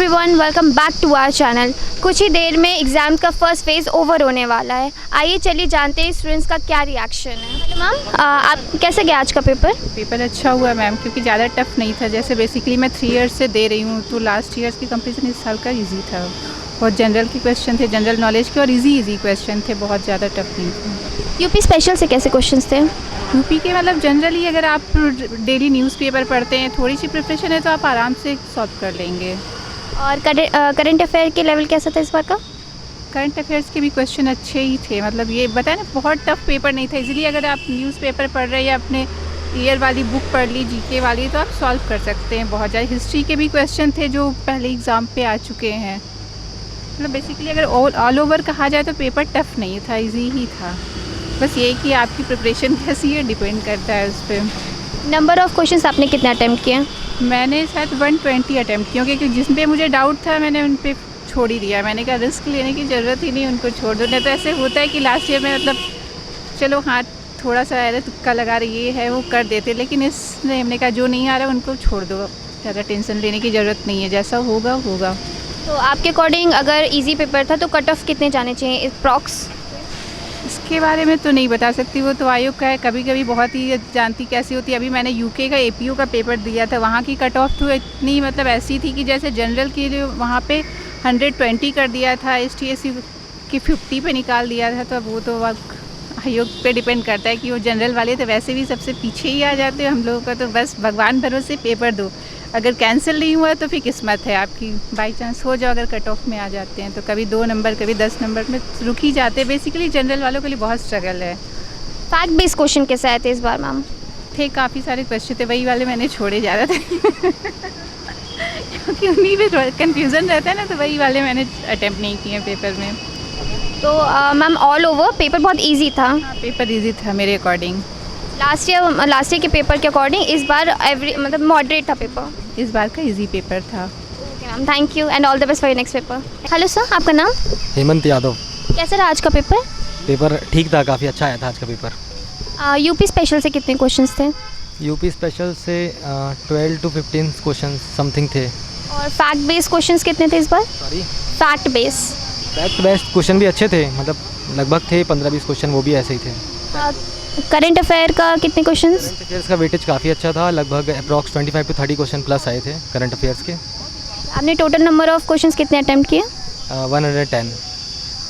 Everyone, welcome back to our channel. कुछ ही देर में एग्ज़ाम का फर्स्ट फेज़ ओवर होने वाला है। आइए चलिए जानते हैं स्टूडेंट्स का क्या रिएक्शन है। हेलो मैम, आप कैसे गया आज का पेपर? पेपर अच्छा हुआ मैम, क्योंकि ज़्यादा टफ नहीं था। जैसे बेसिकली मैं 3 ईयर्स से दे रही हूँ, तो लास्ट ईयर्स की कंपेरिजन इस साल का इजी था। और जनरल के क्वेश्चन थे, जनरल नॉलेज के, और इजी क्वेश्चन थे, बहुत ज़्यादा टफ नहीं थे। यूपी स्पेशल से कैसे क्वेश्चंस थे? यूपी के मतलब जनरली अगर आप डेली न्यूज़पेपर पढ़ते हैं, थोड़ी सी प्रिपरेशन है, तो आप आराम से सॉल्व कर लेंगे। और करंट अफेयर के लेवल कैसा था इस बार का? करंट अफेयर्स के भी क्वेश्चन अच्छे ही थे। मतलब ये बताया ना, बहुत टफ पेपर नहीं था। इजीली अगर आप न्यूज़पेपर पढ़ रहे हैं या अपने ईयर वाली बुक पढ़ ली, जीके वाली, तो आप सॉल्व कर सकते हैं बहुत ज़्यादा। हिस्ट्री के भी क्वेश्चन थे जो पहले एग्ज़ाम पे आ चुके हैं। मतलब बेसिकली अगर ऑल ओवर कहा जाए तो पेपर टफ नहीं था, इजी ही था। बस ये कि आपकी प्रिपरेशन कैसी है, डिपेंड करता है उस पर। नंबर ऑफ़ क्वेश्चंस आपने कितने अटैम्प्ट किए? मैंने शायद 120 अटैम्प्ट किए, क्योंकि जिस पे मुझे डाउट था मैंने उन पे छोड़ ही दिया। मैंने कहा रिस्क लेने की ज़रूरत ही नहीं, उनको छोड़ दो। नहीं तो ऐसे होता है कि लास्ट ईयर में मतलब चलो हाँ थोड़ा सा अरे तुक्का लगा रही है वो कर देते, लेकिन इसने हमने कहा जो नहीं आ रहा उनको छोड़ दो, ज़्यादा टेंशन लेने की ज़रूरत नहीं है, जैसा होगा होगा। तो आपके अकॉर्डिंग अगर इजी पेपर था तो कट ऑफ कितने जाने चाहिए अप्रॉक्स? इसके बारे में तो नहीं बता सकती, वो तो आयोग का है। कभी कभी बहुत ही जानती कैसी होती है। अभी मैंने यूके का एपीयू का पेपर दिया था, वहाँ की कट ऑफ तो इतनी मतलब ऐसी थी कि जैसे जनरल के लिए वहाँ पे 120 कर दिया था, एसटीएससी की 50 पे निकाल दिया था। तो वो तो आयोग पे डिपेंड करता है कि वो जनरल वाले तो वैसे भी सबसे पीछे ही आ जाते हैं। हम लोगों का तो बस भगवान भरोसे पेपर दो, अगर कैंसिल नहीं हुआ तो फिर किस्मत है आपकी, बाई चांस हो जाओ। अगर कट ऑफ में आ जाते हैं तो कभी 2 नंबर कभी 10 नंबर में रुक ही जाते हैं। बेसिकली जनरल वालों के लिए बहुत स्ट्रगल है। फैक्ट बेस्ड क्वेश्चन कैसे आए थे इस बार मैम? थे काफ़ी सारे क्वेश्चन थे, वही वाले मैंने छोड़े ज़्यादा थे क्योंकि उन्हीं में कन्फ्यूज़न रहता है ना, तो वही वाले मैंने अटैम्प्ट नहीं किए पेपर में। तो मैम ऑल ओवर पेपर बहुत ईजी था? हाँ, पेपर ईजी था मेरे अकॉर्डिंग। लास्ट ईयर के पेपर के अकॉर्डिंग इस बार मतलब मॉडरेट था पेपर? इस बार का इजी पेपर था। Okay ma'am, thank you and all the best for your next paper. Hello sir, आपका नाम? हेमंत यादव। कैसा रहा आज का पेपर? पेपर ठीक था, काफ़ी अच्छा आया था आज का पेपर। यूपी स्पेशल से कितने क्वेश्चंस थे? यूपी स्पेशल से 12 to 15 क्वेश्चन समथिंग थे। और फैक्ट बेस्ड क्वेश्चंस कितने थे इस बार? सॉरी, फैक्ट बेस्ड क्वेश्चन भी अच्छे थे, मतलब लगभग थे 15-20 क्वेश्चन, वो भी ऐसे ही थे। करंट अफेयर का कितने क्वेश्चंस? करंट अफेयर्स का वेटेज काफ़ी अच्छा था, लगभग अप्रॉक्स 25 to 30 क्वेश्चन प्लस आए थे करंट अफेयर्स के। आपने टोटल नंबर ऑफ क्वेश्चंस कितने अटेम्प्ट किए? 110।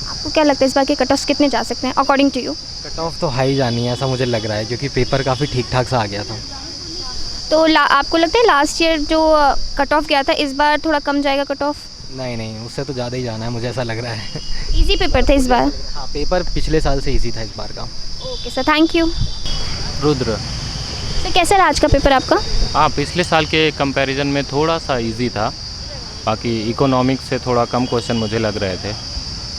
आपको क्या लगता है इस बार के कट ऑफ कितने जा सकते हैं according to you? Cut off तो हाई जानी है ऐसा मुझे लग रहा है, क्योंकि पेपर काफ़ी ठीक ठाक सा आ गया था। तो आपको लगता है लास्ट ईयर जो कट ऑफ गया था इस बार थोड़ा कम जाएगा कट ऑफ? नहीं, उससे तो ज़्यादा ही जाना है, मुझे ऐसा लग रहा है। इजी पेपर था इस बार? हाँ, पेपर पिछले साल से ईजी था इस बार का। Okay sir, thank you. Rudra. Sir कैसा रहा आज का पेपर आपका? हाँ, पिछले साल के कंपैरिजन में थोड़ा सा इजी था, बाकी इकोनॉमिक्स से थोड़ा कम क्वेश्चन मुझे लग रहे थे।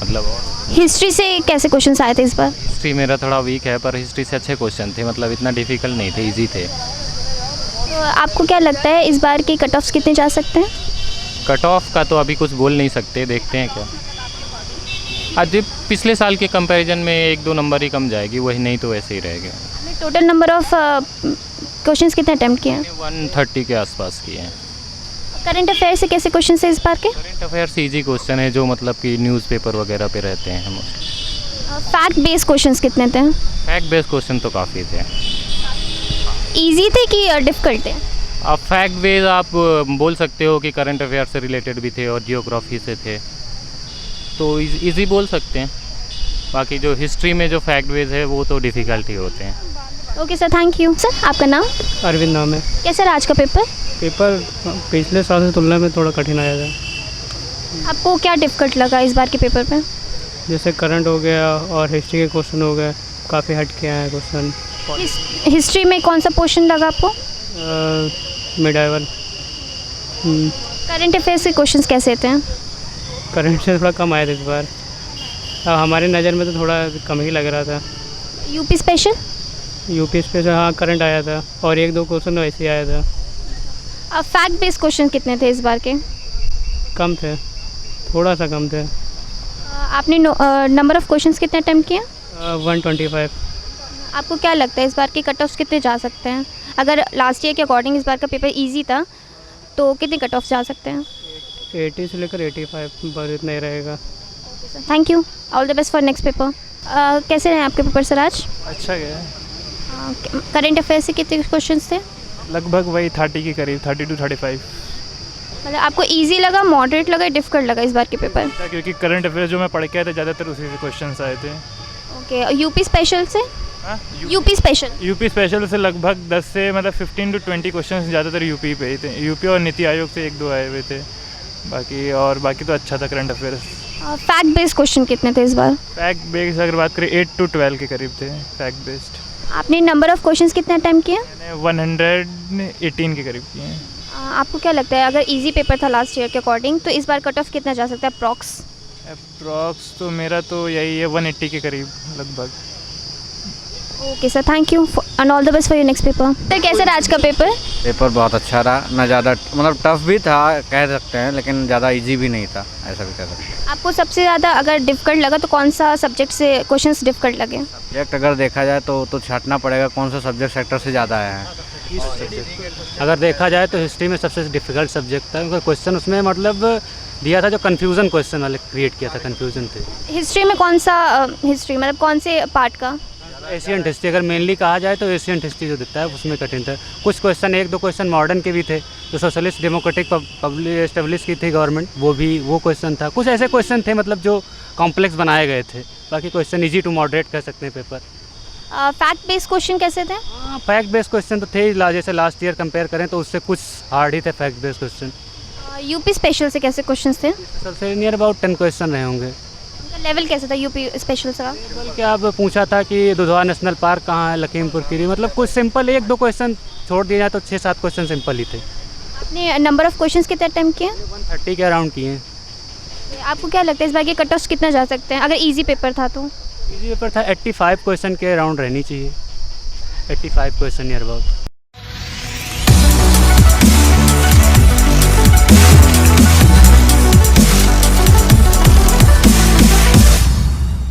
मतलब हिस्ट्री से कैसे क्वेश्चन आए थे इस बार? हिस्ट्री मेरा थोड़ा वीक है, पर हिस्ट्री से अच्छे क्वेश्चन थे, मतलब इतना डिफ़िकल्ट नहीं थे, इजी थे। तो आपको क्या लगता है इस बार के कट ऑफ्स कितने जा सकते हैं? कट ऑफ का तो अभी कुछ बोल नहीं सकते, देखते हैं क्या। आज पिछले साल के कंपैरिजन में 1-2 नंबर ही कम जाएगी, वही नहीं तो वैसे ही रहेगा। टोटल नंबर ऑफ क्वेश्चंस कितने अटेम्प्ट किए हैं? 130 के आसपास किए हैं। करंट अफेयर से कैसे क्वेश्चन है इस बार के? करंट अफेयर्स ईजी क्वेश्चन है, जो मतलब कि न्यूज़पेपर वगैरह पे रहते हैं हम। फैक्ट बेस्ड क्वेश्चंस कितने थे? फैक्ट बेस्ड क्वेश्चन तो काफ़ी थे। इजी थे कि डिफ़िकल्ट थे? आप फैक्ट बेस्ड आप बोल सकते हो कि करंट अफेयर से रिलेटेड भी थे और जियोग्राफी से थे, तो इजी बोल सकते हैं। बाकी जो हिस्ट्री में जो फैक्ट बेस्ड है वो तो डिफ़िकल्ट ही होते हैं। Okay sir, thank you. Sir आपका नाम? अरविंद नाम है। कैसा रहा आज का पेपर? पेपर पिछले साल से तुलना में थोड़ा कठिन आया था। आपको क्या डिफ़िकल्ट लगा इस बार के पेपर पे? जैसे करंट हो गया और हिस्ट्री के क्वेश्चन हो गए, काफ़ी हट के आए क्वेश्चन। हिस्ट्री में कौन सा पोर्शन लगा आपको? मिडाइवल। करंट अफेयर्स के क्वेश्चंस कैसे थे? करंट से थोड़ा कम आया था इस बार। हमारी नज़र में तो थोड़ा कम ही लग रहा था। UP special? यूपी स्पेशल हाँ करंट आया था, और 1-2 क्वेश्चन वैसे ही आया था। फैक्ट बेस्ड क्वेश्चन कितने थे इस बार के? कम थे, थोड़ा सा कम थे। आपने नंबर ऑफ क्वेश्चंस कितने अटेम्प्ट किए? 125। आपको क्या लगता है इस बार के कट ऑफ्स कितने जा सकते हैं? अगर लास्ट ईयर के अकॉर्डिंग इस बार का पेपर इजी था तो कितने कट ऑफ जा सकते हैं? 80 से लेकर 85 बस इतना ही रहेगा। Thank you, all the best for next paper. कैसे रहे आपके पेपर सर आज? अच्छा गया। करंट अफेयर्स से कितने क्वेश्चन थे? लगभग वही 30 के करीब, 30 to 35। मतलब आपको इजी लगा, मॉडरेट लगा, डिफिकल्ट लगा इस बार के पेपर? क्योंकि करंट अफेयर्स जो मैं पढ़ के आया था ज़्यादातर उसी से क्वेश्चंस आए थे। ओके, यूपी स्पेशल से? हाँ, यूपी स्पेशल? यूपी स्पेशल से लगभग 10 से मतलब 15 to 20 क्वेश्चंस ज़्यादातर यूपी पे ही थे। यूपी और नीति आयोग से 1-2 आए हुए थे, बाकी तो अच्छा था current affairs. Fact based question कितने थे इस बार? फैक्ट बेस्ड अगर बात करें 8 to 12 के करीब थे फैक्ट बेस्ड। आपने नंबर ऑफ क्वेश्चंस कितने अटेम्प्ट किए? मैंने 118 के करीब किए हैं। आपको क्या लगता है, अगर इजी पेपर था लास्ट ईयर के अकॉर्डिंग, तो इस बार कट ऑफ कितना जा सकता है अप्रॉक्स? अप्रॉक्स तो मेरा तो यही है 180 के करीब लगभग। Okay sir, thank you and all the best for your next paper. Sir कैसा रहा आज का पेपर? पेपर बहुत अच्छा रहा, ना ज़्यादा मतलब टफ भी था कह सकते हैं, लेकिन ज़्यादा इजी भी नहीं था, ऐसा भी कह सकते हैं। आपको सबसे ज़्यादा अगर डिफिकल्ट लगा तो कौन सा सब्जेक्ट से क्वेश्चंस डिफिकल्ट लगे? सब्जेक्ट अगर देखा जाए तो छांटना पड़ेगा कौन सा सब्जेक्ट सेक्टर से ज़्यादा आया है। अगर देखा जाए तो हिस्ट्री में सबसे डिफ़िकल्ट सब्जेक्ट था, क्योंकि क्वेश्चन उसमें मतलब दिया था जो कन्फ्यूज़न क्वेश्चन वाले क्रिएट किया था, कन्फ्यूज़न थे। हिस्ट्री में कौन सा हिस्ट्री मतलब कौन से पार्ट का? एशियंट हिस्ट्री अगर मेनली कहा जाए तो एशियंट हिस्ट्री जो दिखता है उसमें कठिन था। कुछ क्वेश्चन 1-2 क्वेश्चन मॉडर्न के भी थे, जो सोशलिस्ट डेमोक्रेटिक एस्टेब्लिश की थी गवर्नमेंट, वो क्वेश्चन था। कुछ ऐसे क्वेश्चन थे मतलब जो कॉम्प्लेक्स बनाए गए थे, बाकी क्वेश्चन इजी टू मॉडरेट कह सकते हैं पेपर। फैक्ट बेस्ड क्वेश्चन कैसे थे? हाँ, फैक्ट बेस्ड क्वेश्चन तो थे ही, जैसे लास्ट ईयर कंपेयर करें तो उससे कुछ हार्ड ही थे fact based question. UP special से कैसे क्वेश्चंस थे? सबसे नियर अबाउट 10 क्वेश्चन रहे होंगे। उनका लेवल कैसा था यूपी स्पेशल का? बल्कि आप पूछा था कि दुधवा नेशनल पार्क कहाँ है, लखीमपुर खीरी, मतलब कुछ सिंपल 1-2 क्वेश्चन छोड़ दिया जाए तो 6-7 क्वेश्चन सिंपल ही थे। आपने नंबर ऑफ क्वेश्चंस कितने अटेम्प्ट किए? 130 के अराउंड किए हैं। आपको क्या लगता है इस बार के कट ऑफ कितना जा सकते हैं अगर इजी पेपर था तो? इजी पेपर था, 85 क्वेश्चन के अराउंड रहनी चाहिए, 85 क्वेश्चन नियर अबाउट।